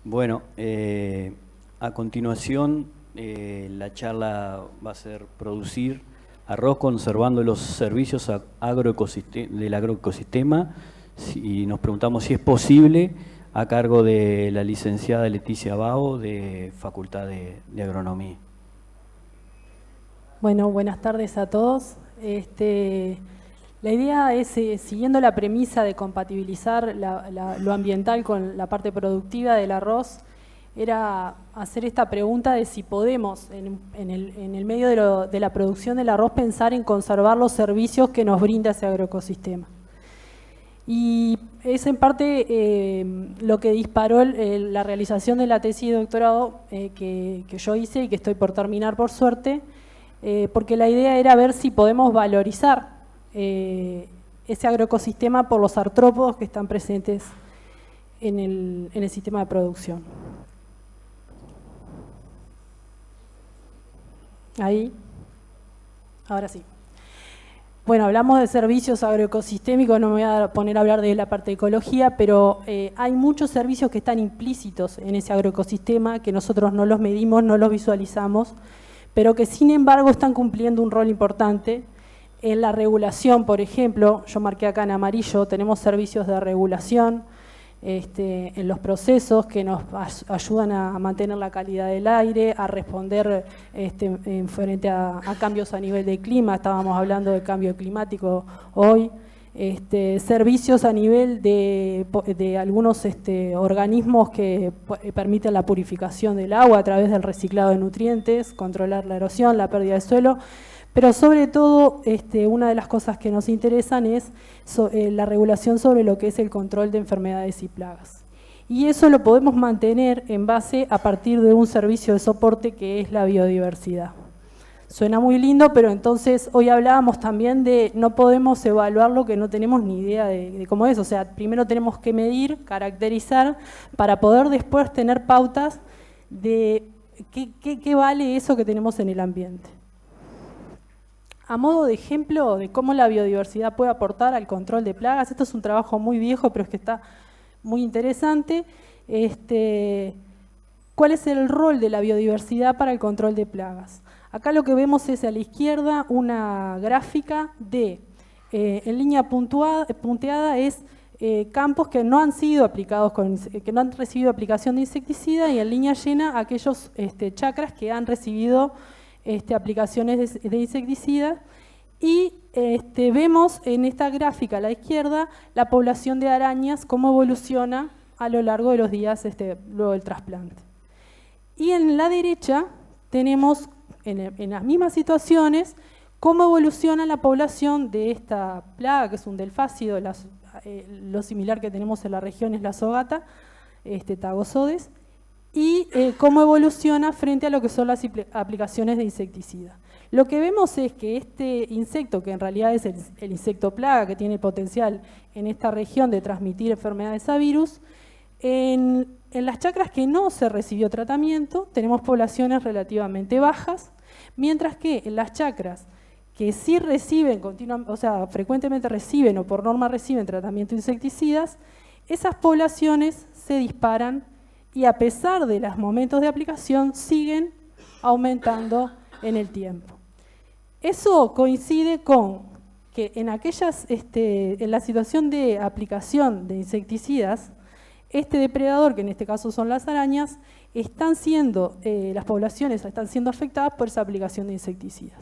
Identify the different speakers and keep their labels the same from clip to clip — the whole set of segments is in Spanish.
Speaker 1: Bueno, a continuación la charla va a ser producir arroz conservando los servicios del agroecosistema, y nos preguntamos si es posible, a cargo de la licenciada Leticia Bao, de Facultad de Agronomía.
Speaker 2: Bueno, buenas tardes a todos. La idea es, siguiendo la premisa de compatibilizar lo ambiental con la parte productiva del arroz, era hacer esta pregunta de si podemos, en el medio de la producción del arroz, pensar en conservar los servicios que nos brinda ese agroecosistema. Y es en parte lo que disparó la realización de la tesis de doctorado que yo hice y que estoy por terminar por suerte, porque la idea era ver si podemos valorizar ese agroecosistema por los artrópodos que están presentes en el sistema de producción. Ahí, ahora sí. Bueno, hablamos de servicios agroecosistémicos, no me voy a poner a hablar de la parte de ecología, pero hay muchos servicios que están implícitos en ese agroecosistema, que nosotros no los medimos, no los visualizamos, pero que sin embargo están cumpliendo un rol importante en la regulación. Por ejemplo, yo marqué acá en amarillo, tenemos servicios de regulación en los procesos que nos ayudan a mantener la calidad del aire, a responder en frente a cambios a nivel de clima. Estábamos hablando de cambio climático hoy. Servicios a nivel de algunos organismos que permiten la purificación del agua a través del reciclado de nutrientes, controlar la erosión, la pérdida de suelo, pero sobre todo una de las cosas que nos interesan es la regulación sobre lo que es el control de enfermedades y plagas. Y eso lo podemos mantener en base a partir de un servicio de soporte que es la biodiversidad. Suena muy lindo, pero entonces hoy hablábamos también de no podemos evaluar lo que no tenemos ni idea de cómo es. O sea, primero tenemos que medir, caracterizar, para poder después tener pautas de qué vale eso que tenemos en el ambiente. A modo de ejemplo de cómo la biodiversidad puede aportar al control de plagas, esto es un trabajo muy viejo, pero es que está muy interesante. ¿Cuál es el rol de la biodiversidad para el control de plagas? Acá lo que vemos es a la izquierda una gráfica de, en línea punteada es campos que no han sido aplicados, que no han recibido aplicación de insecticida, y en línea llena aquellos chacras que han recibido aplicaciones de insecticidas. Y vemos en esta gráfica a la izquierda la población de arañas, cómo evoluciona a lo largo de los días luego del trasplante. Y en la derecha tenemos, en las mismas situaciones, cómo evoluciona la población de esta plaga, que es un delfácido, lo similar que tenemos en la región es la zogata, Tagosodes, y cómo evoluciona frente a lo que son las aplicaciones de insecticida. Lo que vemos es que este insecto, que en realidad es el insecto plaga, que tiene el potencial en esta región de transmitir enfermedades a virus, en las chacras que no se recibió tratamiento tenemos poblaciones relativamente bajas, mientras que en las chacras que sí reciben frecuentemente reciben o por norma reciben tratamiento de insecticidas, esas poblaciones se disparan y a pesar de los momentos de aplicación siguen aumentando en el tiempo. Eso coincide con que en la situación de aplicación de insecticidas, este depredador, que en este caso son las arañas, las poblaciones están siendo afectadas por esa aplicación de insecticidas.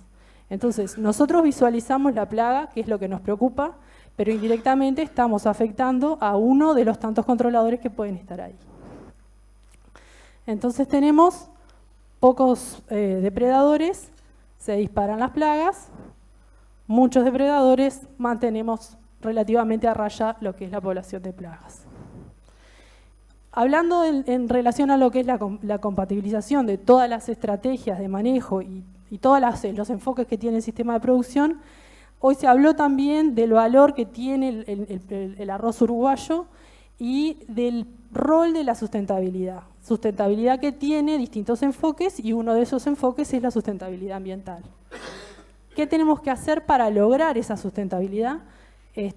Speaker 2: Entonces, nosotros visualizamos la plaga, que es lo que nos preocupa, pero indirectamente estamos afectando a uno de los tantos controladores que pueden estar ahí. Entonces tenemos pocos depredadores, se disparan las plagas, muchos depredadores, mantenemos relativamente a raya lo que es la población de plagas. Hablando en relación a lo que es la compatibilización de todas las estrategias de manejo y todos los enfoques que tiene el sistema de producción, hoy se habló también del valor que tiene el arroz uruguayo y del rol de la sustentabilidad. Sustentabilidad que tiene distintos enfoques y uno de esos enfoques es la sustentabilidad ambiental. ¿Qué tenemos que hacer para lograr esa sustentabilidad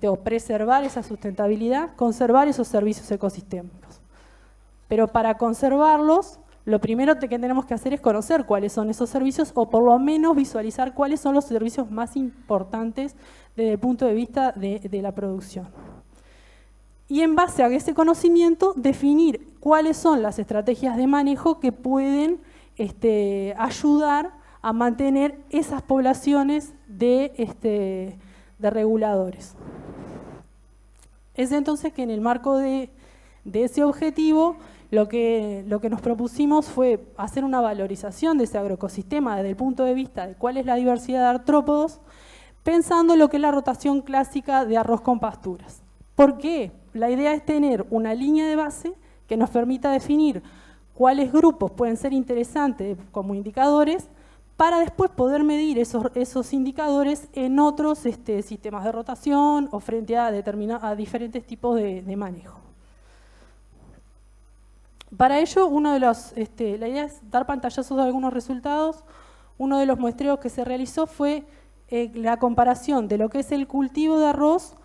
Speaker 2: o preservar esa sustentabilidad? Conservar esos servicios ecosistémicos. Pero para conservarlos, lo primero que tenemos que hacer es conocer cuáles son esos servicios o por lo menos visualizar cuáles son los servicios más importantes desde el punto de vista de la producción. Y en base a ese conocimiento, definir cuáles son las estrategias de manejo que pueden ayudar a mantener esas poblaciones de reguladores. Es entonces que en el marco de ese objetivo, lo que nos propusimos fue hacer una valorización de ese agroecosistema desde el punto de vista de cuál es la diversidad de artrópodos, pensando en lo que es la rotación clásica de arroz con pasturas. ¿Por qué? La idea es tener una línea de base que nos permita definir cuáles grupos pueden ser interesantes como indicadores para después poder medir esos indicadores en otros sistemas de rotación o frente a diferentes tipos de manejo. Para ello, la idea es dar pantallazos de algunos resultados. Uno de los muestreos que se realizó fue la comparación de lo que es el cultivo de arroz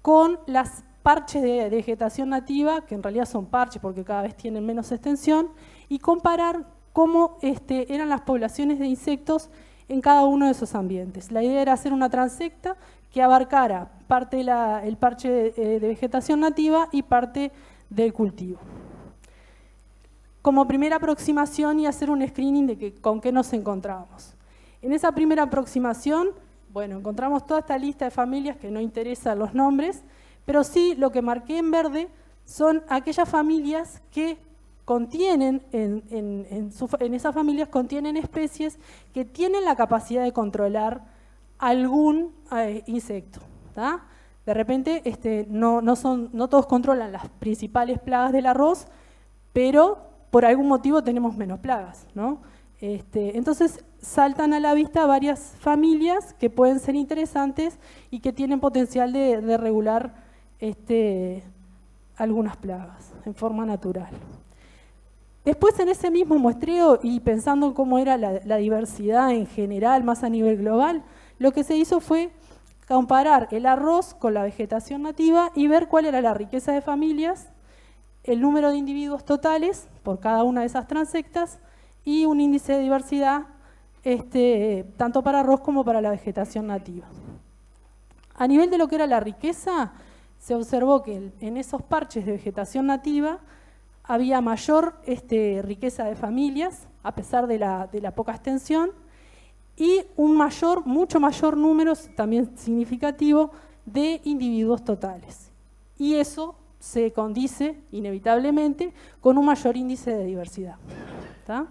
Speaker 2: con las parches de vegetación nativa, que en realidad son parches porque cada vez tienen menos extensión, y comparar cómo eran las poblaciones de insectos en cada uno de esos ambientes. La idea era hacer una transecta que abarcara parte del parche de vegetación nativa y parte del cultivo. Como primera aproximación y hacer un screening de con qué nos encontrábamos. En esa primera aproximación, bueno, encontramos toda esta lista de familias que no interesan los nombres, pero sí lo que marqué en verde son aquellas familias que contienen, en esas familias contienen especies que tienen la capacidad de controlar algún insecto. ¿tá? De repente no todos controlan las principales plagas del arroz, pero por algún motivo tenemos menos plagas, ¿no? Entonces saltan a la vista varias familias que pueden ser interesantes y que tienen potencial de regular algunas plagas en forma natural. Después en ese mismo muestreo y pensando en cómo era la diversidad en general, más a nivel global, lo que se hizo fue comparar el arroz con la vegetación nativa y ver cuál era la riqueza de familias, el número de individuos totales por cada una de esas transectas y un índice de diversidad tanto para arroz como para la vegetación nativa. A nivel de lo que era la riqueza, se observó que en esos parches de vegetación nativa había mayor riqueza de familias, a pesar de la poca extensión, y un mucho mayor número, también significativo, de individuos totales. Y eso se condice inevitablemente con un mayor índice de diversidad. ¿Tá?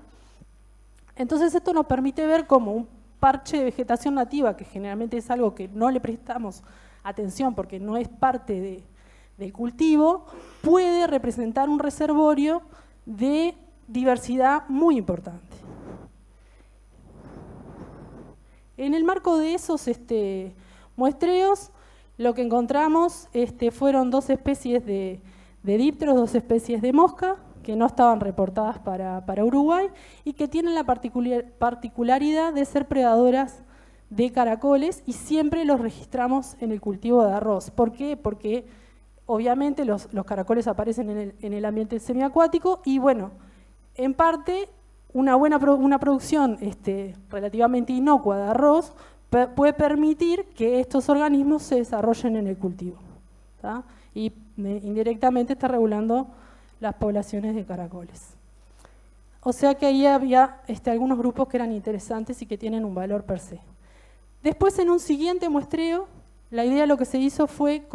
Speaker 2: Entonces esto nos permite ver cómo un parche de vegetación nativa, que generalmente es algo que no le prestamos atención porque no es parte del cultivo, puede representar un reservorio de diversidad muy importante. En el marco de esos muestreos, lo que encontramos fueron 2 especies de dípteros, 2 especies de mosca, que no estaban reportadas para Uruguay y que tienen la particularidad de ser predadoras de caracoles y siempre los registramos en el cultivo de arroz. ¿Por qué? Porque obviamente los caracoles aparecen en el ambiente semiacuático y bueno, en parte una producción relativamente inocua de arroz puede permitir que estos organismos se desarrollen en el cultivo. ¿tá? Y indirectamente está regulando las poblaciones de caracoles. O sea que ahí había algunos grupos que eran interesantes y que tienen un valor per se. Después, en un siguiente muestreo, la idea lo que se hizo fue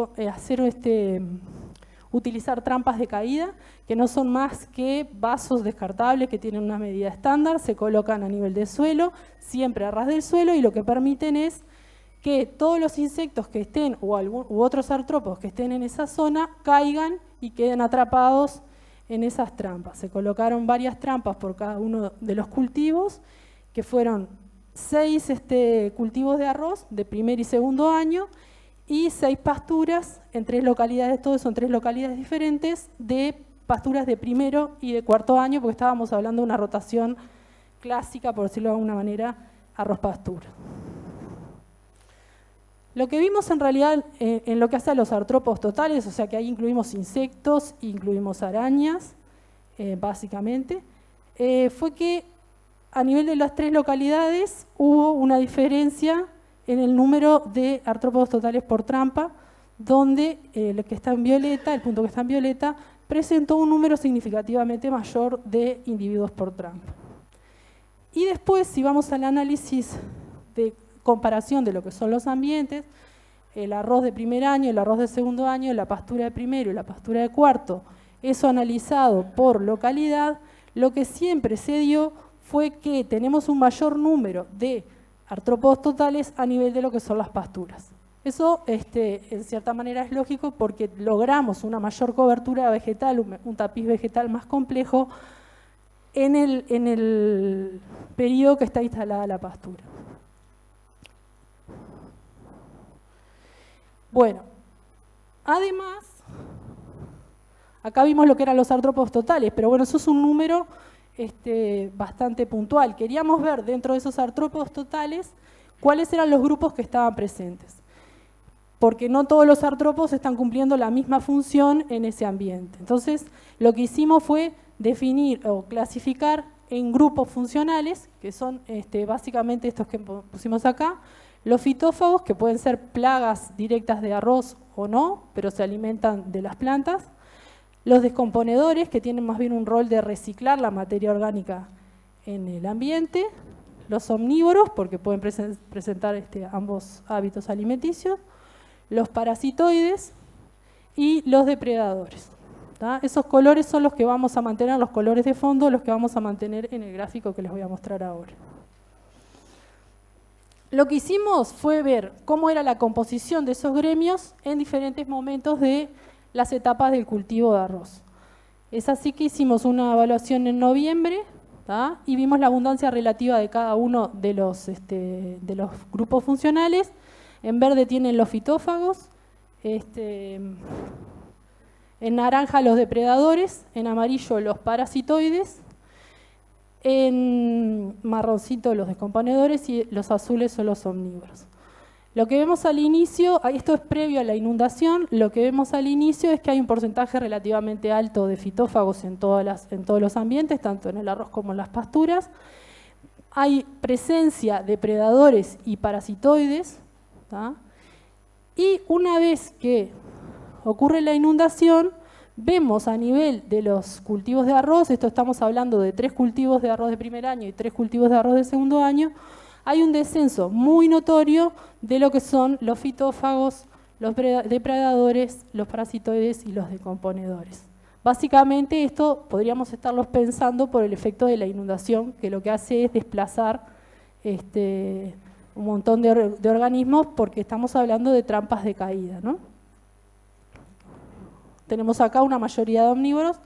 Speaker 2: utilizar trampas de caída, que no son más que vasos descartables que tienen una medida estándar, se colocan a nivel del suelo, siempre a ras del suelo, y lo que permiten es que todos los insectos que estén, u otros artrópodos que estén en esa zona, caigan y queden atrapados en esas trampas. Se colocaron varias trampas por cada uno de los cultivos, que fueron 6 cultivos de arroz de primer y segundo año y 6 pasturas en 3 localidades, todos son 3 localidades diferentes, de pasturas de primero y de cuarto año, porque estábamos hablando de una rotación clásica, por decirlo de alguna manera, arroz-pastura. Lo que vimos en realidad en lo que hace a los artrópodos totales, o sea que ahí incluimos insectos, incluimos arañas, básicamente, fue que a nivel de las 3 localidades hubo una diferencia en el número de artrópodos totales por trampa, donde el que está en violeta, el punto que está en violeta, presentó un número significativamente mayor de individuos por trampa. Y después, si vamos al análisis de comparación de lo que son los ambientes, el arroz de primer año, el arroz de segundo año, la pastura de primero y la pastura de cuarto, eso analizado por localidad, lo que siempre se dio fue que tenemos un mayor número de artrópodos totales a nivel de lo que son las pasturas. Eso, en cierta manera, es lógico porque logramos una mayor cobertura vegetal, un tapiz vegetal más complejo en el periodo que está instalada la pastura. Bueno, además, acá vimos lo que eran los artrópodos totales, pero bueno, eso es un número bastante puntual. Queríamos ver dentro de esos artrópodos totales cuáles eran los grupos que estaban presentes, porque no todos los artrópodos están cumpliendo la misma función en ese ambiente. Entonces, lo que hicimos fue definir o clasificar en grupos funcionales, que son básicamente estos que pusimos acá, los fitófagos, que pueden ser plagas directas de arroz o no, pero se alimentan de las plantas, los descomponedores, que tienen más bien un rol de reciclar la materia orgánica en el ambiente, los omnívoros, porque pueden presentar ambos hábitos alimenticios, los parasitoides y los depredadores. ¿tá? Esos colores son los que vamos a mantener, los colores de fondo, los que vamos a mantener en el gráfico que les voy a mostrar ahora. Lo que hicimos fue ver cómo era la composición de esos gremios en diferentes momentos de las etapas del cultivo de arroz. Es así que hicimos una evaluación en noviembre, ¿tá? Y vimos la abundancia relativa de cada uno de los grupos funcionales. En verde tienen los fitófagos, en naranja los depredadores, en amarillo los parasitoides, en marroncito los descomponedores y los azules son los omnívoros. Lo que vemos al inicio, esto es previo a la inundación, lo que vemos al inicio es que hay un porcentaje relativamente alto de fitófagos en todos los ambientes, tanto en el arroz como en las pasturas. Hay presencia de predadores y parasitoides, ¿tá? Y una vez que ocurre la inundación, vemos a nivel de los cultivos de arroz, esto estamos hablando de 3 cultivos de arroz de primer año y 3 cultivos de arroz de segundo año, hay un descenso muy notorio de lo que son los fitófagos, los depredadores, los parasitoides y los descomponedores. Básicamente esto podríamos estarlos pensando por el efecto de la inundación, que lo que hace es desplazar un montón de organismos porque estamos hablando de trampas de caída, ¿no? Tenemos acá una mayoría de omnívoros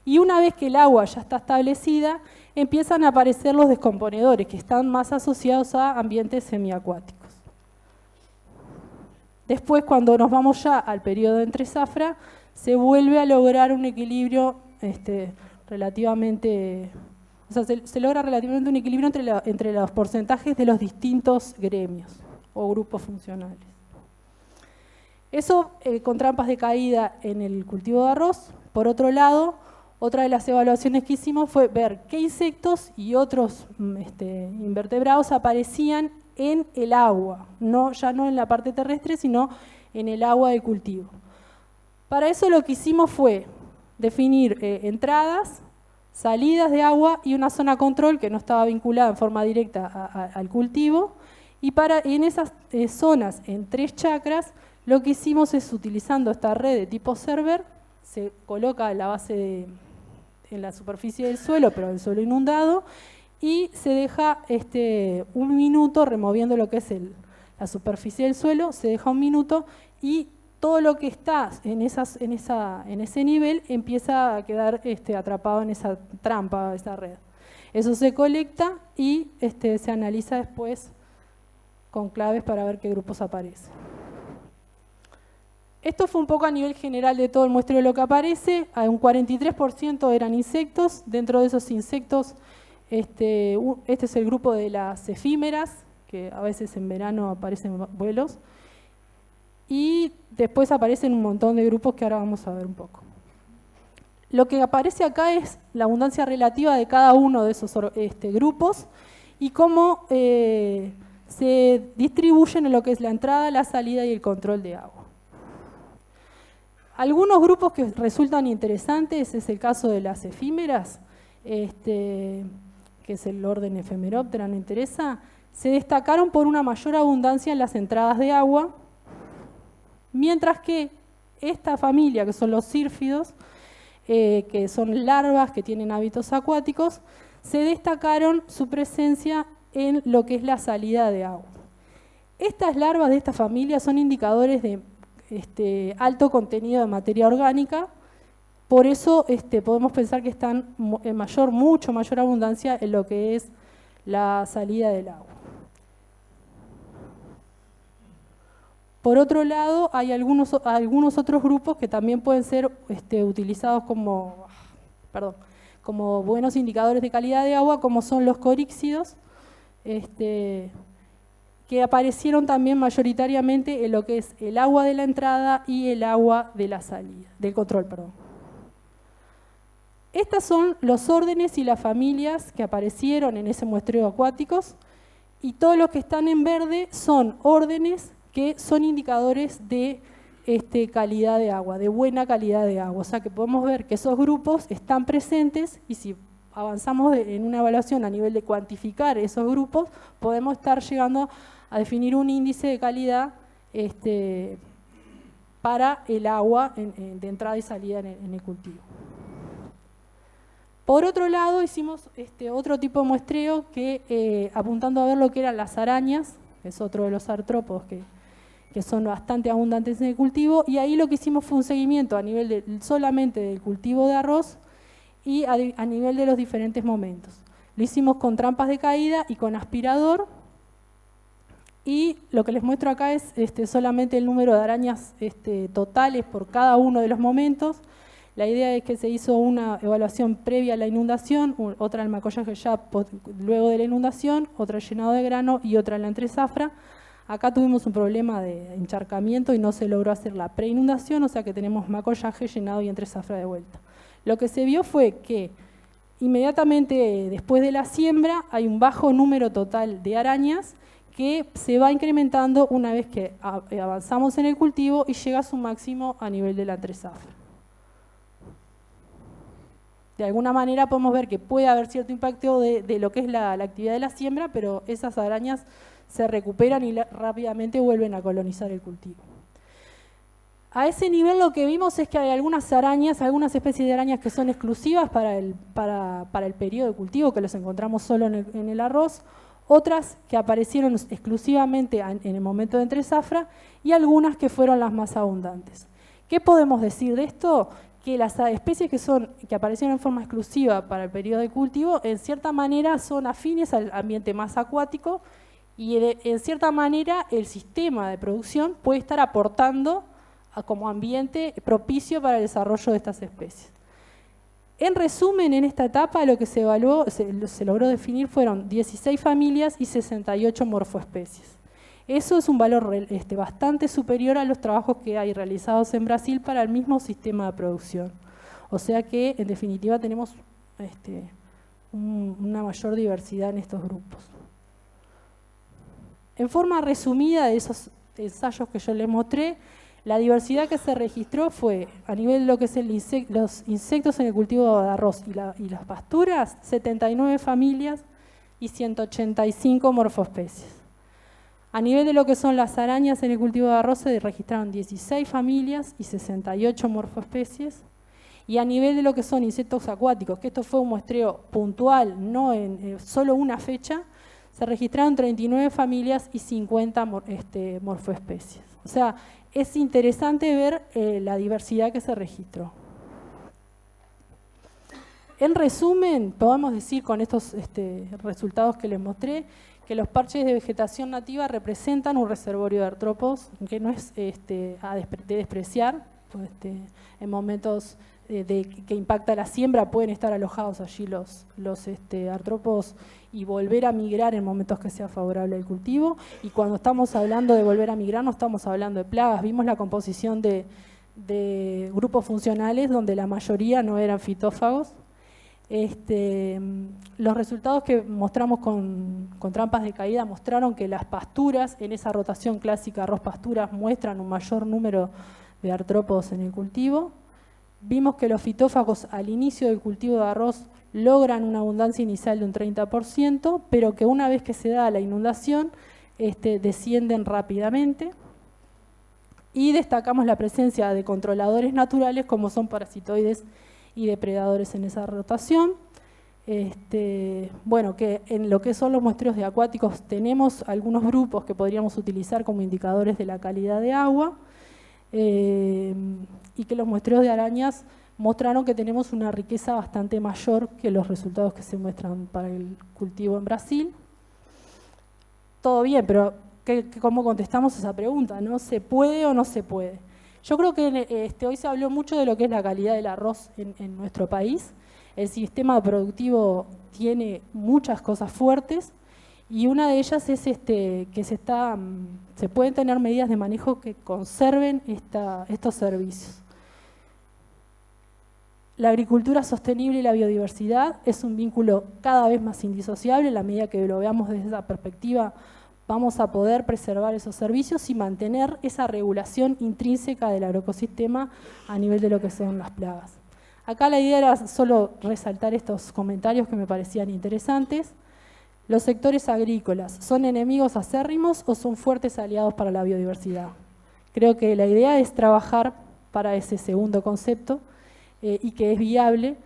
Speaker 2: y una vez que el agua ya está establecida, empiezan a aparecer los descomponedores, que están más asociados a ambientes semiacuáticos. Después, cuando nos vamos ya al periodo de entre zafra, se vuelve a lograr un equilibrio relativamente... O sea, se logra relativamente un equilibrio entre los porcentajes de los distintos gremios o grupos funcionales. Eso con trampas de caída en el cultivo de arroz. Por otro lado, otra de las evaluaciones que hicimos fue ver qué insectos y otros invertebrados aparecían en el agua, ya no en la parte terrestre, sino en el agua del cultivo. Para eso lo que hicimos fue definir entradas, salidas de agua y una zona control que no estaba vinculada en forma directa al cultivo. Y en esas zonas, en 3 chacras, lo que hicimos es, utilizando esta red de tipo server, se coloca la base en la superficie del suelo, pero el suelo inundado, y se deja 1 minuto removiendo lo que es la superficie del suelo, se deja 1 minuto y todo lo que está en ese nivel empieza a quedar atrapado en esa trampa, esa red. Eso se colecta y se analiza después con claves para ver qué grupos aparecen. Esto fue un poco a nivel general de todo el muestreo de lo que aparece. Un 43% eran insectos. Dentro de esos insectos, este es el grupo de las efímeras, que a veces en verano aparecen vuelos. Y después aparecen un montón de grupos que ahora vamos a ver un poco. lo que aparece acá es la abundancia relativa de cada uno de esos grupos y cómo se distribuyen en lo que es la entrada, la salida y el control de agua. Algunos grupos que resultan interesantes es el caso de las efímeras, que es el orden Ephemeroptera, no interesa, se destacaron por una mayor abundancia en las entradas de agua, mientras que esta familia, que son los sírfidos, que son larvas que tienen hábitos acuáticos, se destacaron su presencia en lo que es la salida de agua. Estas larvas de esta familia son indicadores de alto contenido de materia orgánica, por eso podemos pensar que están en mucho mayor abundancia en lo que es la salida del agua. Por otro lado, hay algunos otros grupos que también pueden ser utilizados como buenos indicadores de calidad de agua, como son los coríxidos, que aparecieron también mayoritariamente en lo que es el agua de la entrada y el agua de la salida, del control, perdón. Estos son los órdenes y las familias que aparecieron en ese muestreo acuáticos, y todos los que están en verde son órdenes que son indicadores de calidad de agua, de buena calidad de agua. O sea que podemos ver que esos grupos están presentes, y si avanzamos en una evaluación a nivel de cuantificar esos grupos, podemos estar llegando a definir un índice de calidad para el agua de entrada y salida en el cultivo. Por otro lado, hicimos otro tipo de muestreo que apuntando a ver lo que eran las arañas, que es otro de los artrópodos que son bastante abundantes en el cultivo, y ahí lo que hicimos fue un seguimiento a nivel solamente del cultivo de arroz y a nivel de los diferentes momentos. Lo hicimos con trampas de caída y con aspirador, y lo que les muestro acá es solamente el número de arañas totales por cada uno de los momentos. La idea es que se hizo una evaluación previa a la inundación, otra al macollaje ya luego de la inundación, otra al llenado de grano y otra en la entresafra. Acá tuvimos un problema de encharcamiento y no se logró hacer la preinundación, o sea que tenemos macollaje, llenado y entresafra de vuelta. Lo que se vio fue que inmediatamente después de la siembra hay un bajo número total de arañas que se va incrementando una vez que avanzamos en el cultivo y llega a su máximo a nivel de la entresafra. De alguna manera podemos ver que puede haber cierto impacto de lo que es la actividad de la siembra, pero esas arañas se recuperan y rápidamente vuelven a colonizar el cultivo. A ese nivel lo que vimos es que hay algunas especies de arañas que son exclusivas para el periodo de cultivo, que los encontramos solo en el arroz, otras que aparecieron exclusivamente en el momento de entresafra y algunas que fueron las más abundantes. ¿Qué podemos decir de esto? Que las especies que aparecieron en forma exclusiva para el periodo de cultivo, en cierta manera son afines al ambiente más acuático, y en cierta manera el sistema de producción puede estar aportando como ambiente propicio para el desarrollo de estas especies. En resumen, en esta etapa lo que se evaluó, se logró definir fueron 16 familias y 68 morfoespecies. Eso es un valor bastante superior a los trabajos que hay realizados en Brasil para el mismo sistema de producción. O sea que, en definitiva, tenemos una mayor diversidad en estos grupos. En forma resumida de esos ensayos que yo les mostré, la diversidad que se registró fue, a nivel de lo que es los insectos en el cultivo de arroz y las pasturas, 79 familias y 185 morfoespecies. A nivel de lo que son las arañas en el cultivo de arroz se registraron 16 familias y 68 morfoespecies. Y a nivel de lo que son insectos acuáticos, que esto fue un muestreo puntual, no en solo una fecha, se registraron 39 familias y 50 morfoespecies. O sea, es interesante ver la diversidad que se registró. En resumen, podemos decir con estos resultados que les mostré, que los parches de vegetación nativa representan un reservorio de artrópodos que no es de despreciar. En momentos que impacta la siembra pueden estar alojados allí los artrópodos y volver a migrar en momentos que sea favorable el cultivo. Y cuando estamos hablando de volver a migrar no estamos hablando de plagas. Vimos la composición de de grupos funcionales donde la mayoría no eran fitófagos. Los resultados que mostramos con trampas de caída mostraron que las pasturas, en esa rotación clásica arroz-pasturas, muestran un mayor número de artrópodos en el cultivo. Vimos que los fitófagos al inicio del cultivo de arroz logran una abundancia inicial de un 30%, pero que una vez que se da la inundación, descienden rápidamente. Y destacamos la presencia de controladores naturales como son parasitoides y depredadores en esa rotación. Bueno, que en lo que son los muestreos de acuáticos tenemos algunos grupos que podríamos utilizar como indicadores de la calidad de agua, y que los muestreos de arañas mostraron que tenemos una riqueza bastante mayor que los resultados que se muestran para el cultivo en Brasil. Todo bien, pero ¿cómo contestamos esa pregunta, ¿no? ¿Se puede o no se puede? Yo creo que hoy se habló mucho de lo que es la calidad del arroz en nuestro país. El sistema productivo tiene muchas cosas fuertes y una de ellas es que se pueden tener medidas de manejo que conserven estos servicios. La agricultura sostenible y la biodiversidad es un vínculo cada vez más indisociable. En la medida que lo veamos desde esa perspectiva, vamos a poder preservar esos servicios y mantener esa regulación intrínseca del agroecosistema a nivel de lo que son las plagas. Acá la idea era solo resaltar estos comentarios que me parecían interesantes. ¿Los sectores agrícolas son enemigos acérrimos o son fuertes aliados para la biodiversidad? Creo que la idea es trabajar para ese segundo concepto y que es viable.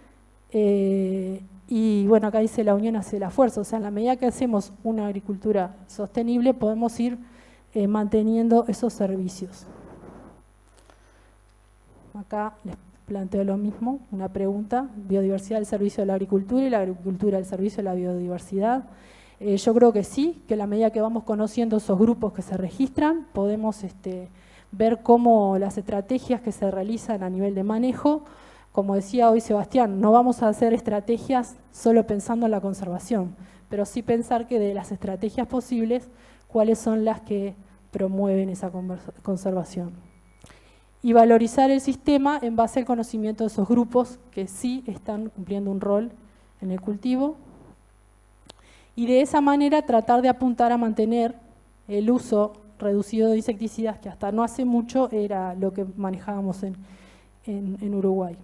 Speaker 2: Y bueno, acá dice la unión hace la fuerza, o sea, en la medida que hacemos una agricultura sostenible podemos ir manteniendo esos servicios. Acá les planteo lo mismo, una pregunta: biodiversidad al servicio de la agricultura y la agricultura al servicio de la biodiversidad. Yo creo que sí, que a la medida que vamos conociendo esos grupos que se registran, podemos ver cómo las estrategias que se realizan a nivel de manejo, como decía hoy Sebastián, no vamos a hacer estrategias solo pensando en la conservación, pero sí pensar que de las estrategias posibles, cuáles son las que promueven esa conservación. Y valorizar el sistema en base al conocimiento de esos grupos que sí están cumpliendo un rol en el cultivo. Y de esa manera tratar de apuntar a mantener el uso reducido de insecticidas, que hasta no hace mucho era lo que manejábamos en Uruguay.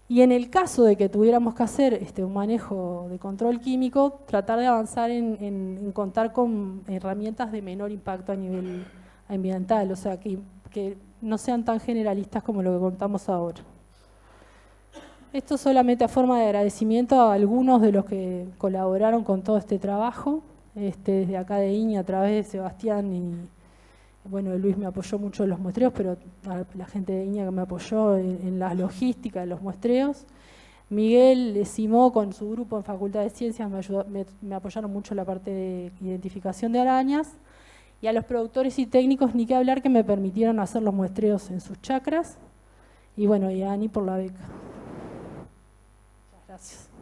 Speaker 2: Y en el caso de que tuviéramos que hacer un manejo de control químico, tratar de avanzar en contar con herramientas de menor impacto a nivel ambiental, o sea, que no sean tan generalistas como lo que contamos ahora. Esto solamente a forma de agradecimiento a algunos de los que colaboraron con todo este trabajo, desde acá de INI a través de Sebastián y bueno, Luis me apoyó mucho en los muestreos, pero a la gente de INI que me apoyó en la logística de los muestreos. Miguel Simó con su grupo en Facultad de Ciencias me apoyaron mucho en la parte de identificación de arañas. Y a los productores y técnicos, ni que hablar, que me permitieron hacer los muestreos en sus chacras. Y bueno, y a Ani por la beca. Muchas gracias.